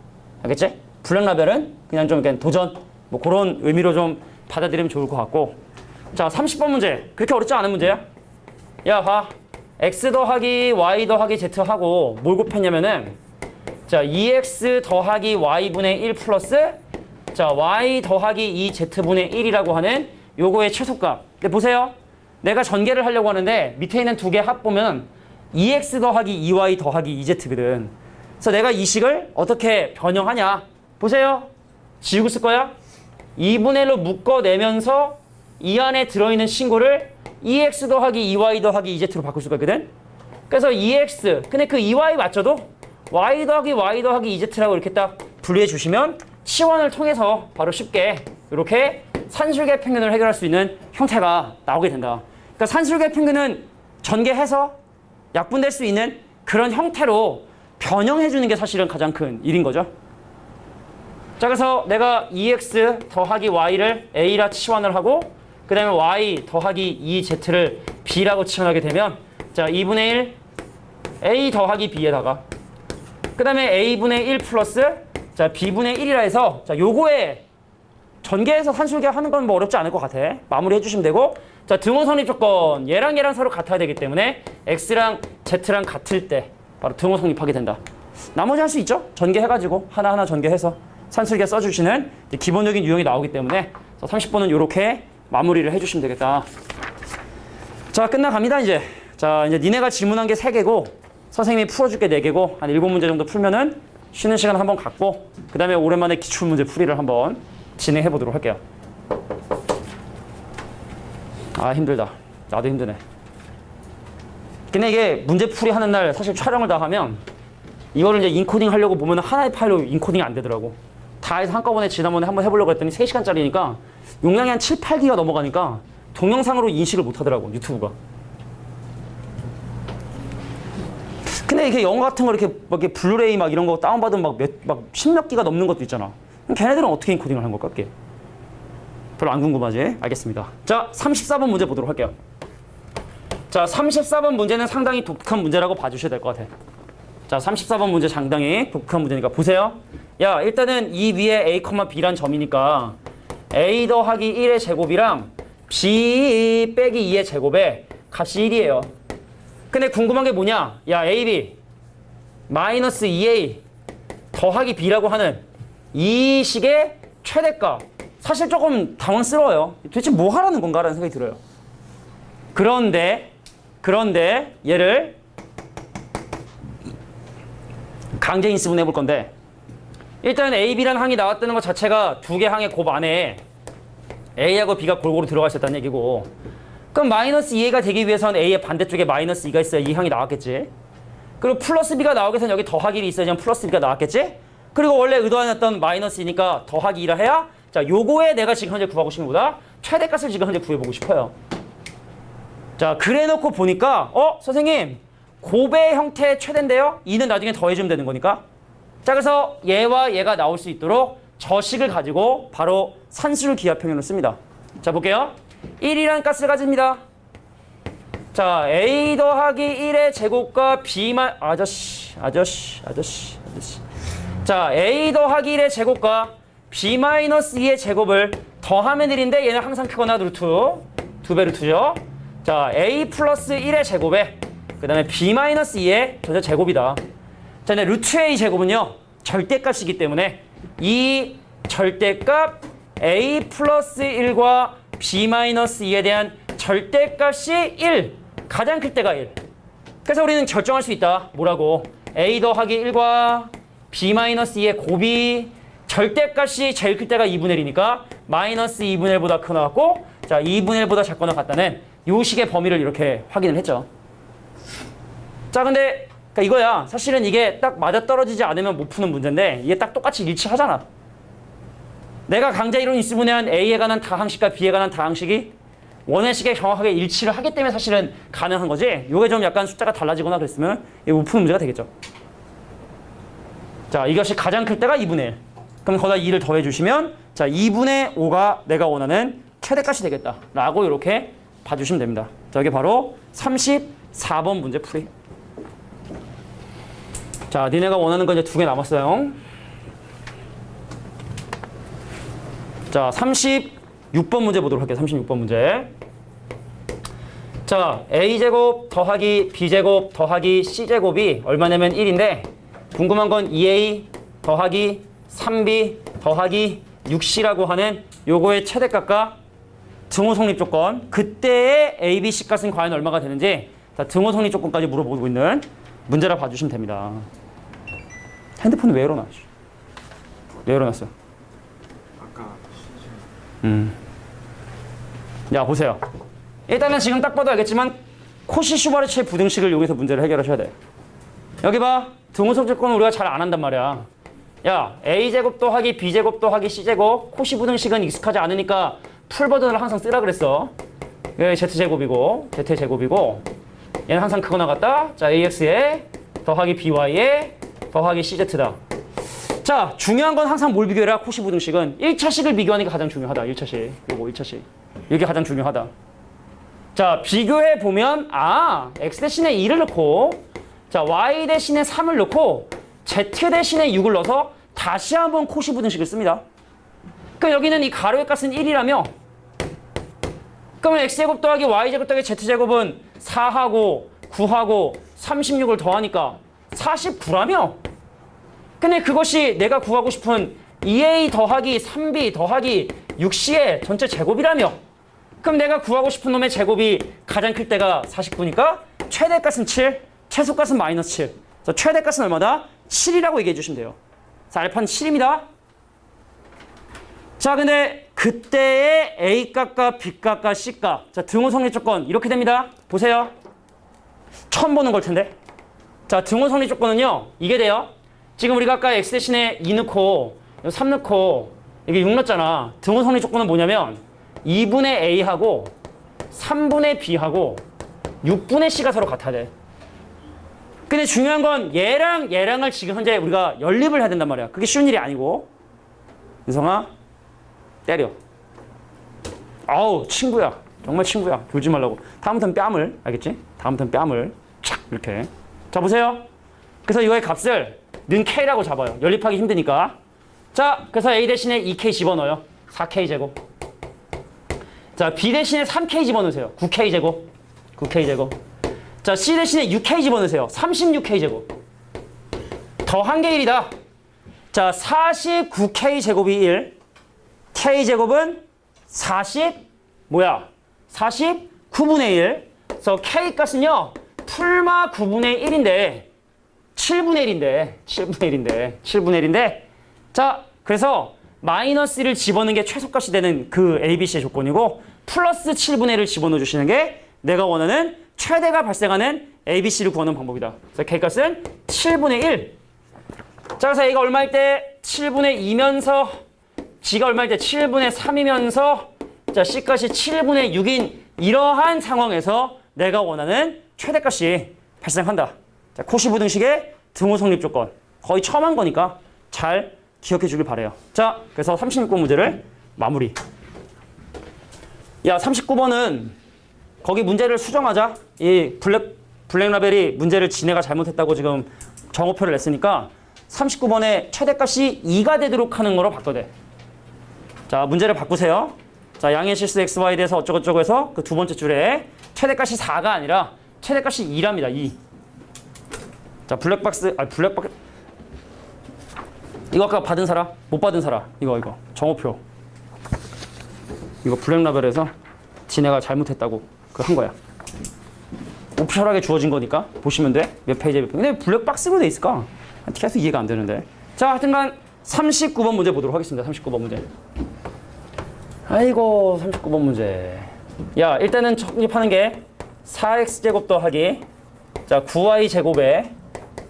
알겠지? 블랙라벨은 그냥 좀 그냥 도전, 뭐 그런 의미로 좀 받아들이면 좋을 것 같고. 자, 30번 문제. 그렇게 어렵지 않은 문제야. 야, 봐. x 더하기 y 더하기 z 하고 뭘 곱했냐면은, 자, 2x 더하기 y분의 1 플러스, 자, y 더하기 2z분의 1이라고 하는 요거의 최소값. 근데 보세요. 내가 전개를 하려고 하는데 밑에 있는 두 개 합 보면 2x 더하기 2y 더하기 2z거든. 그래서 내가 이 식을 어떻게 변형하냐. 보세요. 지우고 쓸 거야. 2분의 1로 묶어내면서 이 안에 들어있는 신고를 2x 더하기 2y 더하기 2z로 바꿀 수가 있거든. 그래서 2x, 근데 그 2y 맞춰도 y 더하기 2z라고 이렇게 딱 분리해 주시면 치원을 통해서 바로 쉽게 이렇게 산술계 평균을 해결할 수 있는 형태가 나오게 된다. 그러니까 산술계 평균은 전개해서 약분될 수 있는 그런 형태로 변형해 주는 게 사실은 가장 큰 일인 거죠. 자, 그래서 내가 2x 더하기 y를 a라 치환을 하고, 그 다음에 y 더하기 2z를 b라고 치환하게 되면, 자, 2분의 1 a 더하기 b에다가, 그 다음에 a분의 1 플러스, 자, b분의 1이라 해서, 자, 요거에 전개해서 산술계 하는 건 뭐 어렵지 않을 것 같아. 마무리 해주시면 되고, 자, 등호 성립 조건. 얘랑 서로 같아야 되기 때문에 x랑 z랑 같을 때 바로 등호 성립하게 된다. 나머지 할 수 있죠? 전개해가지고 하나하나 전개해서 산술계 써주시는 기본적인 유형이 나오기 때문에 30번은 이렇게 마무리를 해주시면 되겠다. 자, 끝나갑니다, 이제. 자, 이제 니네가 질문한 게 3개고, 선생님이 풀어줄 게 4개고, 한 7문제 정도 풀면은 쉬는 시간 한번 갖고, 그 다음에 오랜만에 기출문제 풀이를 한번 진행해 보도록 할게요. 아, 힘들다. 나도 힘드네. 근데 이게 문제 풀이 하는 날 사실 촬영을 다 하면 이거를 이제 인코딩 하려고 보면 하나의 파일로 인코딩이 안 되더라고. 다 해서 한꺼번에 지난번에 한번 해보려고 했더니 3시간짜리니까 용량이 한 7, 8기가 넘어가니까 동영상으로 인식을 못 하더라고, 유튜브가. 근데 이게 영화 같은 거 이렇게 블루레이 막 이런 거 다운받으면 막 10몇 기가 넘는 것도 있잖아. 걔네들은 어떻게 인코딩을 하는 걸까, 그게? 별로 안 궁금하지? 알겠습니다. 자, 34번 문제 보도록 할게요. 자, 34번 문제는 상당히 독특한 문제라고 봐주셔야 될 것 같아. 자, 34번 문제 상당히 독특한 문제니까 보세요. 야, 일단은 이 위에 a, b란 점이니까 a 더하기 1의 제곱이랑 b 빼기 2의 제곱에 값이 1이에요. 근데 궁금한 게 뭐냐? 야, ab 마이너스 2a 더하기 b라고 하는 이 식의 최대값. 사실 조금 당황스러워요. 도대체 뭐 하라는 건가라는 생각이 들어요. 그런데 얘를 강제 인수분해 해볼 건데 일단 A, B라는 항이 나왔다는 것 자체가 두 개 항의 곱 안에 A하고 B가 골고루 들어가 있었다는 얘기고 그럼 마이너스 2A가 되기 위해서는 A의 반대쪽에 마이너스 2가 있어야 이 항이 나왔겠지. 그리고 플러스 B가 나오기 위해서는 여기 더하기 1이 있어야지 플러스 B가 나왔겠지. 그리고 원래 의도하였던 마이너스 2니까 더하기 1을 해야 자 요거에 내가 지금 현재 구하고 싶은 것보다 최대값을 지금 현재 구해보고 싶어요. 자 그래놓고 보니까 선생님 곱의 형태의 최대인데요. 2는 나중에 더해주면 되는 거니까. 자 그래서 얘와 얘가 나올 수 있도록 저 식을 가지고 바로 산수를 기하평면으로 씁니다. 자 볼게요. 1이라는 값을 가집니다. 자 A 더하기 1의 제곱과 B만 아저씨 자 A 더하기 1의 제곱과 B-2의 제곱을 더하면 1인데 얘는 항상 크거나 루트 2배 루트죠. 자 A 플러스 1의 제곱에 그 다음에 B-2의 전체 제곱이다. 자 근데 루트 A 제곱은요 절대값이기 때문에 이 절대값 A 플러스 1과 B-2에 대한 절대값이 1 가장 클 때가 1. 그래서 우리는 결정할 수 있다. 뭐라고? A 더하기 1과 B-2의 곱이 절대값이 제일 클 때가 2분의 1이니까 마이너스 2분의 1보다 크거나 같고 자 2분의 1보다 작거나 같다는 요 식의 범위를 이렇게 확인을 했죠. 자 근데 그러니까 이거야. 사실은 이게 딱 맞아떨어지지 않으면 못 푸는 문제인데 이게 딱 똑같이 일치하잖아. 내가 강제 이론 인수분해한 A에 관한 다항식과 B에 관한 다항식이 원의식에 정확하게 일치를 하기 때문에 사실은 가능한 거지. 요게 좀 약간 숫자가 달라지거나 그랬으면 이게 못 푸는 문제가 되겠죠. 자 이것이 가장 클 때가 2분의 1. 그럼 거기다 2를 더해주시면 자 2분의 5가 내가 원하는 최대값이 되겠다. 라고 이렇게 봐주시면 됩니다. 자 이게 바로 34번 문제 풀이. 자, 니네가 원하는 건 이제 2개 남았어요. 자, 36번 문제 보도록 할게요. 36번 문제. 자, A제곱 더하기 B제곱 더하기 C제곱이 얼마냐면 1인데 궁금한 건 2A 더하기 3B 더하기 6C라고 하는 요거의 최대값과 등호 성립 조건 그때의 A, B, C 값은 과연 얼마가 되는지 자, 등호 성립 조건까지 물어보고 있는 문제라 봐주시면 됩니다. 핸드폰은 왜 열어놔? 왜 열어놨어? 아까 야 보세요. 일단은 지금 딱 봐도 알겠지만 코시-슈바르츠의 부등식을 이용해서 문제를 해결하셔야 돼. 여기 봐. 등호석 조건은 우리가 잘 안 한단 말이야. 야 A제곱 더하기 B제곱 더하기 C제곱 코시 부등식은 익숙하지 않으니까 풀 버전을 항상 쓰라 그랬어. 여기 Z제곱이고 Z의 제곱이고 얘는 항상 크거나 같다. 자 AX에 더하기 BY에 더하기 CZ다. 자 중요한 건 항상 뭘 비교해라. 코시 부등식은 1차식을 비교하는 게 가장 중요하다. 1차식. 요거 1차식. 이게 가장 중요하다. 자 비교해 보면 X 대신에 2를 넣고 자 Y 대신에 3을 넣고 Z 대신에 6을 넣어서 다시 한번 코시 부등식을 씁니다. 그럼 여기는 이 가로의 값은 1이라며 그러면 X제곱 더하기 Y제곱 더하기 Z제곱은 4하고 9하고 36을 더하니까 49라며 근데 그것이 내가 구하고 싶은 2A 더하기 3B 더하기 6C의 전체 제곱이라며 그럼 내가 구하고 싶은 놈의 제곱이 가장 클 때가 49니까 최대값은 7, 최소값은 마이너스 7. 그래서 최대값은 얼마다? 7이라고 얘기해 주시면 돼요. 자, 알파는 7입니다. 자, 근데 그때의 A값과 B값과 C값. 자, 등호 성립 조건 이렇게 됩니다. 보세요. 처음 보는 걸 텐데. 자, 등호 성립 조건은요. 이게 돼요. 지금 우리가 아까 X 대신에 2 넣고 3 넣고 이게 6 넣었잖아. 등호 성립 조건은 뭐냐면 2분의 A하고 3분의 B하고 6분의 C가 서로 같아야 돼. 근데 중요한 건 얘랑을 지금 현재 우리가 연립을 해야 된단 말이야. 그게 쉬운 일이 아니고. 윤성아, 때려. 아우, 친구야. 정말 친구야. 졸지 말라고. 다음부터는 뺨을, 알겠지? 다음부터는 뺨을 착 이렇게. 자, 보세요. 그래서 이거의 값을 는 K라고 잡아요. 연립하기 힘드니까. 자, 그래서 A 대신에 2K 집어넣어요. 4K 제곱. 자, B 대신에 3K 집어넣으세요. 9K 제곱. 9K 제곱. 자, C 대신에 6K 집어넣으세요. 36K 제곱. 더한 게 1이다. 자, 49K 제곱이 1. K 제곱은 49 9분의 1. 그래서 K 값은요, 풀마 9분의 1인데, 7분의 1인데. 자, 그래서 마이너스 1을 집어넣는 게 최소값이 되는 그 ABC의 조건이고, 플러스 7분의 1을 집어넣어 주시는 게 내가 원하는 최대가 발생하는 ABC를 구하는 방법이다. 그래서 K 값은 7분의 1. 자, 그래서 A가 얼마일 때 7분의 2면서, G가 얼마일 때 7분의 3이면서, 자, C값이 7분의 6인 이러한 상황에서 내가 원하는 최대값이 발생한다. 자, 코시 부등식의 등호 성립 조건. 거의 처음 한 거니까 잘 기억해 주길 바래요. 자, 그래서 36번 문제를 마무리. 야, 39번은 거기 문제를 수정하자. 이 블랙라벨이 문제를 지네가 잘못했다고 지금 정오표를 냈으니까 39번에 최대값이 2가 되도록 하는 거로 바꿔대. 자, 문제를 바꾸세요. 자, 양의 실수 xy에 대해서 어쩌고저쩌고 해서 그 두 번째 줄에 최대값이 4가 아니라 최대값이 2랍니다. 2. 자, 블랙박스. 이거 아까 받은 사람? 못 받은 사람. 이거. 정오표. 이거 블랙라벨에서 지네가 잘못했다고 그 한 거야. 오피셜하게 주어진 거니까 보시면 돼. 몇 페이지에 몇 페이지. 근데 블랙박스로 돼 있을까? 계속 이해가 안 되는데. 자, 하여튼간 39번 문제 보도록 하겠습니다. 39번 문제. 아이고, 39번 문제. 야, 일단은 정립하는 게 4x제곱 더하기, 자, 9y제곱에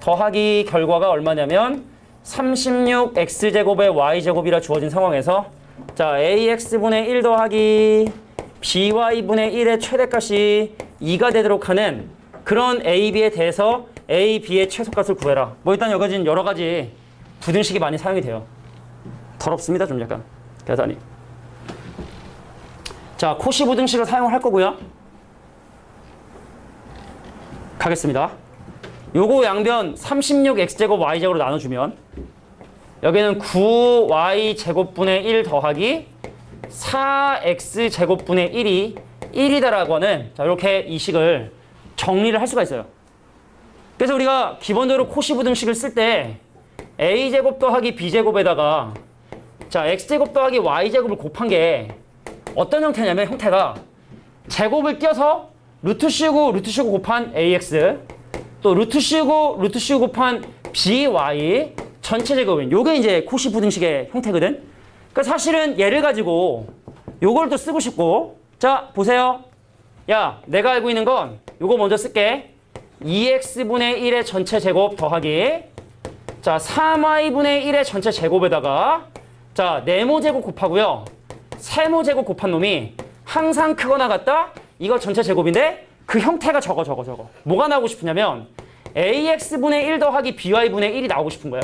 더하기 결과가 얼마냐면 36x제곱에 y제곱이라 주어진 상황에서, 자, ax분의 1 더하기 by분의 1의 최대값이 2가 되도록 하는 그런 a, b에 대해서 a, b의 최소값을 구해라. 뭐 일단 여러 가지 부등식이 많이 사용이 돼요. 더럽습니다, 좀 약간. 계산이. 자, 코시 부등식을 사용할 거고요. 가겠습니다. 요거 양변 36x제곱 y제곱으로 나눠주면 여기는 9y제곱분의 1 더하기 4x제곱분의 1이 1이다라고 하는, 자, 이렇게 이 식을 정리를 할 수가 있어요. 그래서 우리가 기본적으로 코시 부등식을 쓸 때 a제곱 더하기 b제곱에다가, 자, x제곱 더하기 y제곱을 곱한 게 어떤 형태냐면, 형태가 제곱을 띄어서 루트 씌우고 곱한 ax, 또 루트 씌우고 곱한 by 전체 제곱인, 요게 이제 코시 부등식의 형태거든. 그러니까 사실은 얘를 가지고 요걸 또 쓰고 싶고, 자, 보세요. 야, 내가 알고 있는 건 요거 먼저 쓸게. 2x분의 1의 전체 제곱 더하기, 자, 3y분의 1의 전체 제곱에다가, 자, 네모 제곱 곱하고요. 세모 제곱 곱한 놈이 항상 크거나 같다? 이거 전체 제곱인데 그 형태가 저거. 뭐가 나오고 싶으냐면 ax분의 1 더하기 by분의 1이 나오고 싶은 거야.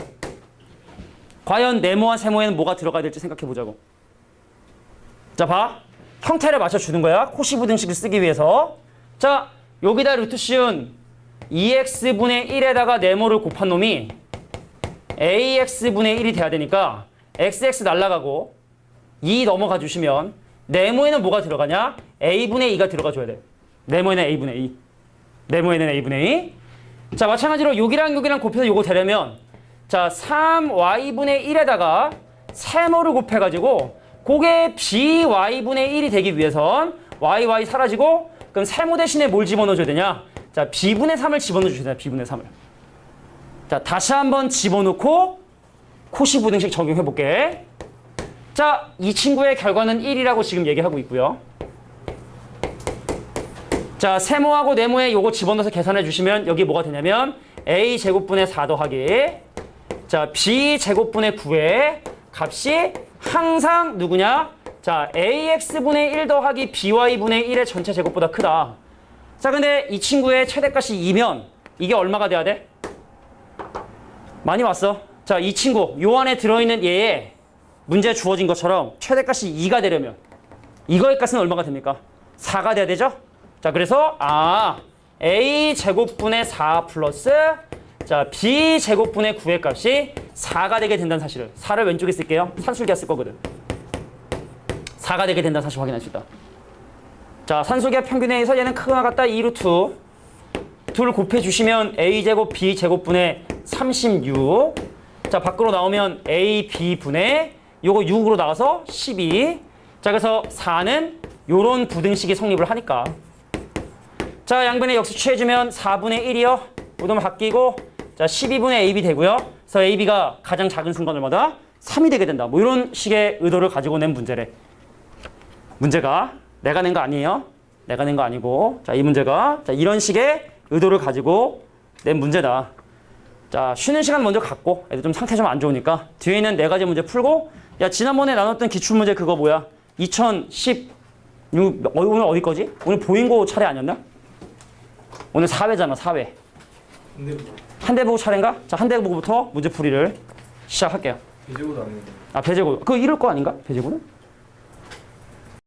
과연 네모와 세모에는 뭐가 들어가야 될지 생각해 보자고. 자, 봐. 형태를 맞춰주는 거야. 코시 부등식을 쓰기 위해서. 자, 여기다 루트 씌운 2x분의 1에다가 네모를 곱한 놈이 ax분의 1이 돼야 되니까 xx 날라가고 2 넘어가 주시면 네모에는 뭐가 들어가냐? a분의 2가 들어가 줘야 돼. 네모에는 a분의 2. 네모에는 a분의 2. 자, 마찬가지로 여기랑 곱해서 요거 되려면, 자, 3y분의 1에다가 세모를 곱해가지고 그게 by분의 1이 되기 위해선 y 사라지고, 그럼 세모 대신에 뭘 집어넣어줘야 되냐? 자, b분의 3을 집어넣어 주셔야 돼요. b분의 3을. 자, 다시 한번 집어넣고 코시 부등식 적용해 볼게. 자, 이 친구의 결과는 1이라고 지금 얘기하고 있고요. 자, 세모하고 네모에 요거 집어넣어서 계산해 주시면 여기 뭐가 되냐면 a제곱분의 4 더하기, 자, b제곱분의 9의 값이 항상 누구냐? 자, ax분의 1 더하기 by분의 1의 전체 제곱보다 크다. 자, 근데 이 친구의 최대값이 2면 이게 얼마가 돼야 돼? 많이 왔어. 자, 이 친구 요 안에 들어있는 얘의 문제에 주어진 것처럼 최대값이 2가 되려면 이거의 값은 얼마가 됩니까? 4가 돼야 되죠? 자, 그래서 a제곱분의 4 플러스, 자, b제곱분의 9의 값이 4가 되게 된다는 사실을, 4를 왼쪽에 쓸게요. 산술기가 쓸 거거든. 4가 되게 된다는 사실 확인할 수 있다. 자, 산술기하 평균에 의해서 얘는 크거나 같다 2루트 둘 곱해주시면 a제곱 b제곱분의 36. 자, 밖으로 나오면 ab분의 요거 6으로 나와서 12. 자, 그래서 4는 요런 부등식이 성립을 하니까 자, 양변에 역수 취해주면 4분의 1이요. 요놈 바뀌고 자 12분의 AB 되고요. 그래서 AB가 가장 작은 순간들마다 3이 되게 된다. 뭐 이런 식의 의도를 가지고 낸 문제래. 문제가 내가 낸 거 아니에요. 내가 낸 거 아니고 자, 이 문제가 자, 이런 식의 의도를 가지고 낸 문제다. 자, 쉬는 시간 먼저 갖고 애들 좀 상태 좀 안 좋으니까 뒤에 있는 네 가지 문제 풀고 야, 지난번에 나눴던 기출문제 그거 뭐야? 2016 오늘 어디 거지? 오늘 보인고 차례 아니었나? 오늘 4회잖아, 4회. 한대보고 차례인가? 자, 한대보고부터 문제 풀이를 시작할게요. 배제고도 아닌데. 아, 배제고. 그거 이럴 거 아닌가? 배제고는?